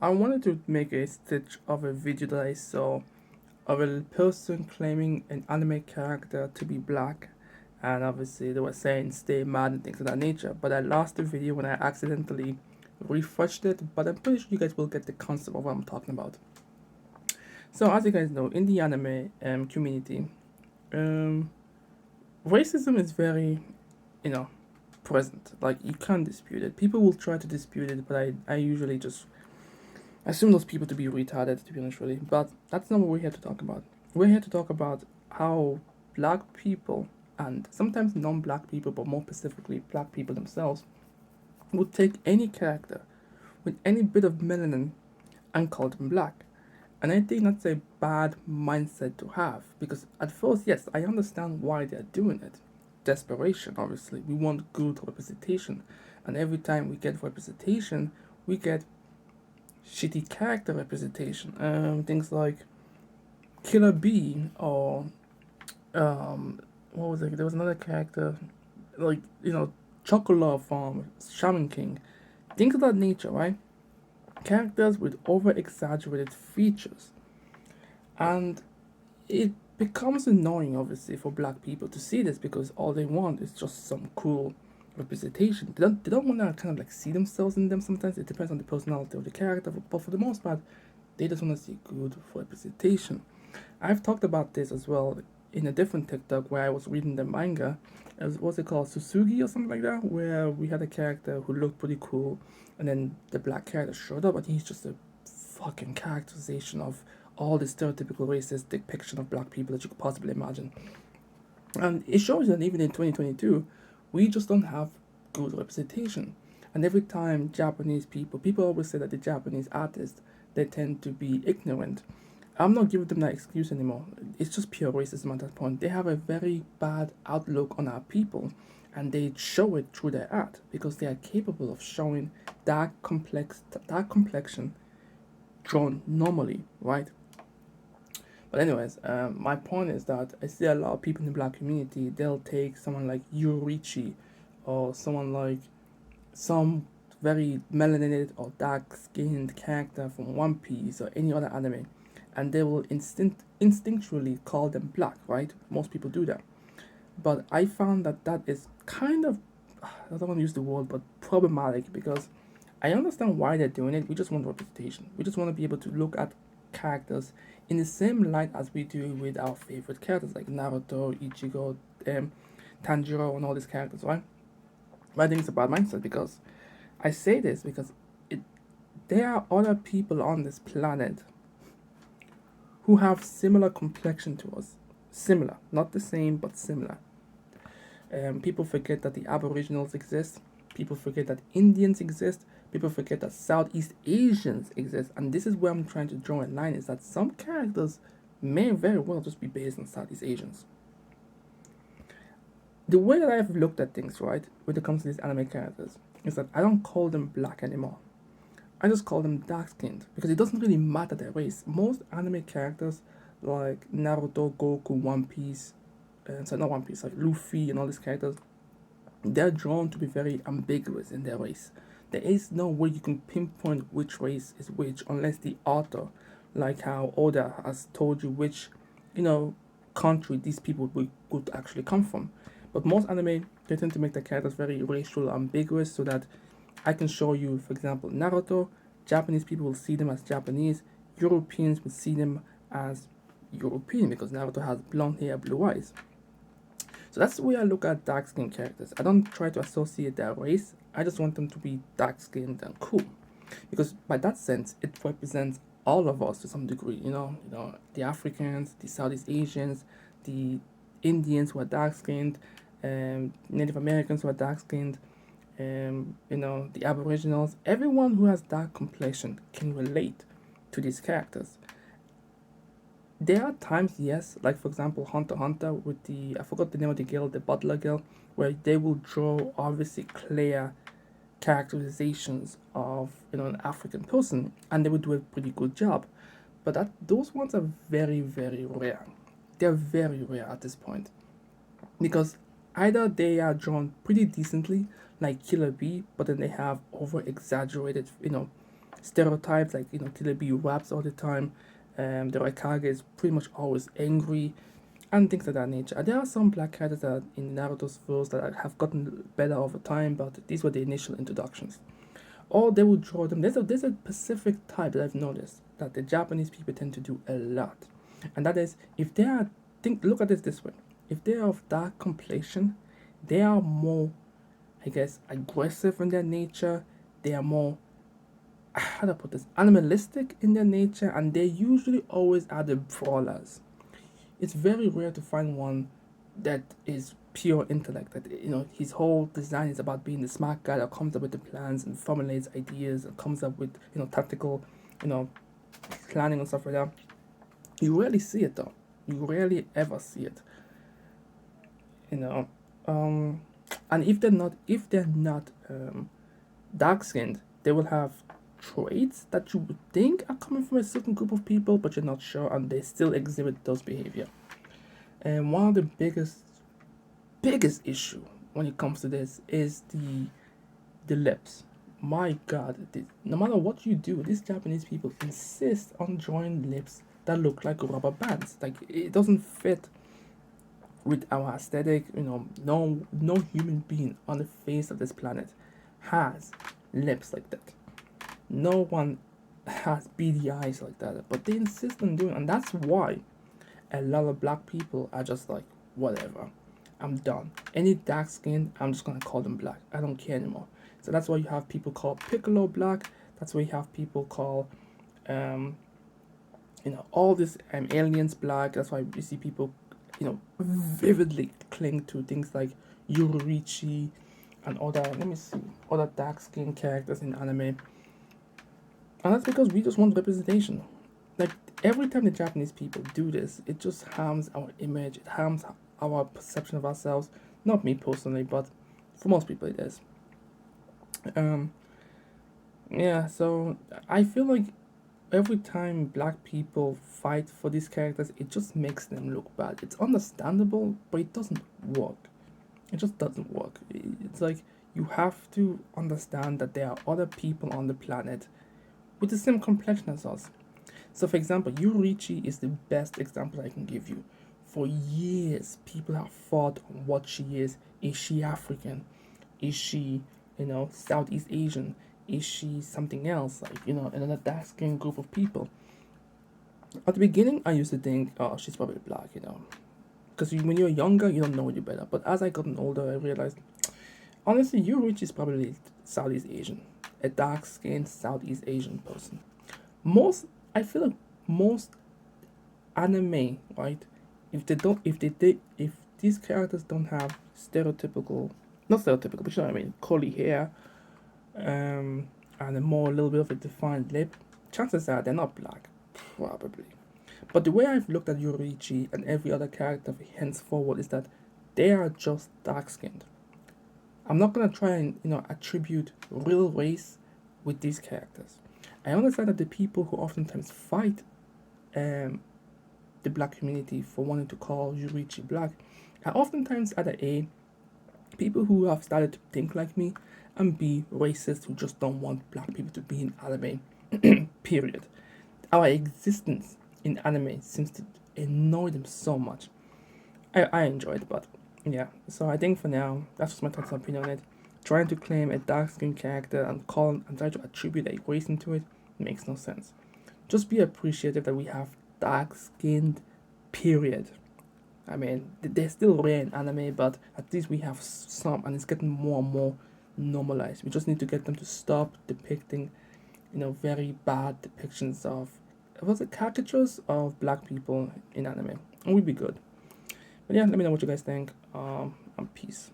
I wanted to make a stitch of a video that I saw of a person claiming an anime character to be black, and obviously they were saying stay mad and things of that nature. But I lost the video when I accidentally refreshed it, but I'm pretty sure you guys will get the concept of what I'm talking about. So, as you guys know, in the anime community, um, racism is very, you know, present. Like, you can't dispute it. People will try to dispute it, but I usually just assume those people to be retarded, to be honest, really. But that's not what we're here to talk about. We're here to talk about how black people, and sometimes non black people, but more specifically black people themselves, would take any character with any bit of melanin and call them black. And I think that's a bad mindset to have because at first, yes, I understand why they're doing it. Desperation, obviously. We want good representation. And every time we get representation, we get shitty character representation. Things like Killer Bee or what was it? There was another character like Chocolat from Shaman King. Things of that nature, right? Characters with over exaggerated features, and it becomes annoying, obviously, for black people to see this because all they want is just some cool representation. They don't want to kind of like see themselves in them. Sometimes it depends on the personality of the character, but for the most part, they just want to see good representation. I've talked about this as well in a different TikTok where I was reading the manga. What's it called, Susugi or something like that, where we had a character who looked pretty cool, and then the black character showed up, and he's just a fucking characterization of all the stereotypical racist depiction of black people that you could possibly imagine. And it shows that even in 2022, we just don't have good representation. And every time Japanese people always say that the Japanese artists, they tend to be ignorant. I'm not giving them that excuse anymore. It's just pure racism at that point. They have a very bad outlook on our people, and they show it through their art because they are capable of showing dark complexion drawn normally, right? But anyways, my point is that I see a lot of people in the black community. They'll take someone like Yurichi, or someone like some very melanated or dark skinned character from One Piece or any other anime, and they will instinctually call them black, right? Most people do that. But I found that that is kind of, I don't want to use the word, but problematic because I understand why they're doing it. We just want representation. We just want to be able to look at characters in the same light as we do with our favorite characters like Naruto, Ichigo, Tanjiro, and all these characters, right? But I think it's a bad mindset because I say this because it there are other people on this planet who have similar complexion to us. Similar, not the same, but similar. People forget that the Aboriginals exist. People forget that Indians exist. People forget that Southeast Asians exist. And this is where I'm trying to draw a line, is that some characters may very well just be based on Southeast Asians. The way that I've looked at things, right, when it comes to these anime characters, is that I don't call them black anymore. I just call them dark skinned because it doesn't really matter their race. Most anime characters like Naruto, Goku, One Piece, so not One Piece, like Luffy and all these characters, they're drawn to be very ambiguous in their race. There is no way you can pinpoint which race is which unless the author, like how Oda has told you which, you know, country these people would actually come from. But most anime, they tend to make the characters very racial ambiguous so that I can show you, for example, Naruto. Japanese people will see them as Japanese. Europeans will see them as European because Naruto has blonde hair, blue eyes. So that's the way I look at dark skinned characters. I don't try to associate their race. I just want them to be dark skinned and cool. Because by that sense, it represents all of us to some degree. The Africans, the Southeast Asians, the Indians who are dark skinned, Native Americans who are dark skinned, the Aboriginals. Everyone who has dark complexion can relate to these characters. There are times, yes, like for example, Hunter x Hunter with I forgot the name of the girl, the butler girl, where they will draw obviously clear characterizations of an African person, and they would do a pretty good job. But those ones are very, very rare. They're very rare at this point because either they are drawn pretty decently, like Killer Bee, but then they have over exaggerated, stereotypes, like, Killer Bee raps all the time. The Raikage is pretty much always angry, and things of that nature. There are some black characters that in Naruto's verse that have gotten better over time, but these were the initial introductions. Or they will draw them. There's a specific type that I've noticed that the Japanese people tend to do a lot, and that is, if they are, look at it this way: if they are of dark complexion, they are more, I guess, aggressive in their nature. They are more, how do I put this, animalistic in their nature, and they usually always are the brawlers. It's very rare to find one that is pure intellect. That, his whole design is about being the smart guy that comes up with the plans and formulates ideas and comes up with, tactical, you know planning and stuff like that. You rarely see it though. You rarely ever see it. You know, and if they're not dark skinned, they will have traits that you would think are coming from a certain group of people, but you're not sure, and they still exhibit those behavior. And one of the biggest issue when it comes to this is the lips. My God, no matter what you do, these Japanese people insist on drawing lips that look like rubber bands. Like, it doesn't fit with our aesthetic. No human being on the face of this planet has lips like that. No one has beady eyes like that, but they insist on doing, and that's why a lot of black people are just like, whatever, I'm done. Any dark skin, I'm just gonna call them black. I don't care anymore. So that's why you have people call Piccolo black. That's why you have people call, all these aliens black. That's why you see people, vividly cling to things like Yurichi and other dark skin characters in anime. And that's because we just want representation. Like, every time the Japanese people do this, it just harms our image. It harms our perception of ourselves. Not me personally, but for most people it is. Yeah, so I feel like every time black people fight for these characters, it just makes them look bad. It's understandable, but it doesn't work. It just doesn't work. It's like, you have to understand that there are other people on the planet with the same complexion as us. So, for example, Yurichi is the best example I can give you. For years, people have fought on what she is. Is she African? Is she, Southeast Asian? Is she something else, like, another dark skinned group of people? At the beginning, I used to think, oh, she's probably black, because when you're younger, you don't know any better. But as I gotten older, I realized, honestly, Yurichi is probably Southeast Asian, a dark skinned Southeast Asian person. I feel like most anime, right? If these characters don't have stereotypical, not stereotypical, but you know what I mean, curly hair, and a little bit of a defined lip, chances are they're not black, probably. But the way I've looked at Yurichi and every other character henceforward is that they are just dark skinned. I'm not gonna try and attribute real race with these characters. I understand that the people who oftentimes fight the black community for wanting to call Yurichi black are oftentimes either A, people who have started to think like me, and B, racists who just don't want black people to be in anime. Period. Our existence in anime seems to annoy them so much. I enjoy it, but yeah. So I think for now, that's just my thoughts and opinion on it. Trying to claim a dark skinned character and try to attribute a race into it makes no sense. Just be appreciative that we have dark skinned, period. I mean, they're still rare in anime, but at least we have some, and it's getting more and more normalized. We just need to get them to stop depicting, very bad depictions of, was it caricatures of black people in anime, and we'd be good. But yeah, let me know what you guys think. And peace.